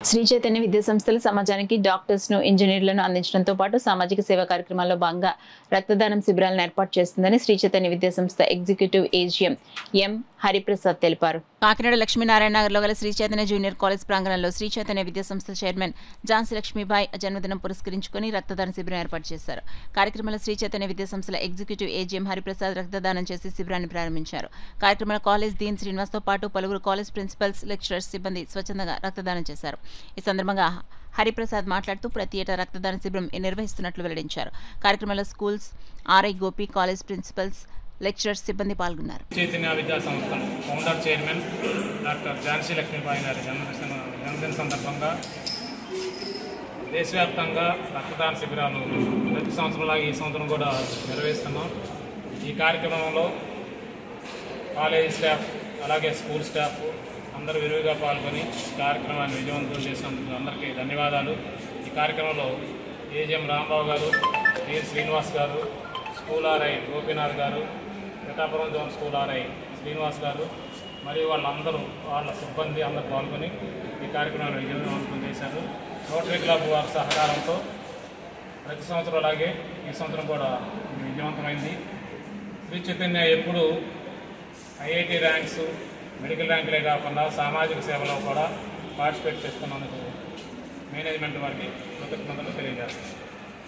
శ్రీ చైతన్య విద్యా సంస్థలు సమాజానికి డాక్టర్స్ ను ఇంజనీర్లను అందించడంతో పాటు సామాజిక సేవా కార్యక్రమాల్లో భాగంగా రక్తదానం శిబిరాలను ఏర్పాటు చేస్తుందని శ్రీ చైతన్య విద్యా సంస్థ ఎగ్జిక్యూటివ్ ఏజిఎం ఎం హరిప్రసాద్ తెలిపారు. కాకినాడ లక్ష్మీనారాయణ నగర్లో గల శ్రీ చైతన్య జూనియర్ కాలేజ్ ప్రాంగణంలో శ్రీ చైతన్య విద్యా సంస్థ చైర్మన్ ఝాన్సీ లక్ష్మీబాయి జన్మదినం పురస్కరించుకుని రక్తదాన శిబిరం ఏర్పాటు చేశారు. కార్యక్రమంలో శ్రీ చైతన్య విద్యా సంస్థల ఎగ్జిక్యూటివ్ ఏజిఎం హరిప్రసాద్ రక్తదానం చేసి శిబిరాన్ని ప్రారంభించారు. కార్యక్రమంలో కాలేజ్ డీన్ శ్రీనివాస్తో పాటు పలువురు కాలేజ్ ప్రిన్సిపల్స్, లెక్చరర్స్, సిబ్బంది స్వచ్ఛందంగా రక్తదానం చేశారు. ఈ సందర్భంగా హరిప్రసాద్ మాట్లాడుతూ ప్రతి ఏటా రక్తదాన శిబిరం నిర్వహిస్తున్నట్లు వెల్లడించారు. కార్యక్రమంలో schools, RI Gopi, college principals, lecturers, సిబ్బంది పాల్గొన్నారు. Chaitanya Vidya Samstha founder chairman doctor Jhansi Lakshmibai గారి జన్మదిన సందర్భంగా దేశవ్యాప్తంగా రక్తదాన శిబిరాలు ప్రతి సంవత్సరంలాగా ఈ సంవత్సరం కూడా నిర్వహిస్తున్నాం. ఈ కార్యక్రమంలో కాలేజీ స్టాఫ్ అలాగే స్కూల్ స్టాఫ్ అందరూ విరివిగా పాల్గొని కార్యక్రమాన్ని విజయవంతం చేసినందుకు అందరికీ ధన్యవాదాలు. ఈ కార్యక్రమంలో ఏజిఎం రాంబాబు గారు, డీన్ శ్రీనివాస్ గారు, స్కూల్ ఆర్ఐ గోపీనాథ్ గారు, Pithapuram zone school RI Srinivas గారు మరియు వాళ్ళందరూ వాళ్ళ సిబ్బంది అందరూ పాల్గొని ఈ కార్యక్రమాన్ని విజయవంతం చేశారు. రోటరీ క్లబ్ వారి సహకారంతో ప్రతి సంవత్సరం అలాగే ఈ సంవత్సరం కూడా విజయవంతమైంది. శ్రీ చైతన్య ఎప్పుడు ఐఐటి ర్యాంక్స్, మెడికల్ ర్యాంకులే కాకుండా సామాజిక సేవలో కూడా పార్టిసిపేట్ చేస్తున్నందుకు మేనేజ్మెంట్ వారికి కృతజ్ఞతలు తెలియజేస్తాను.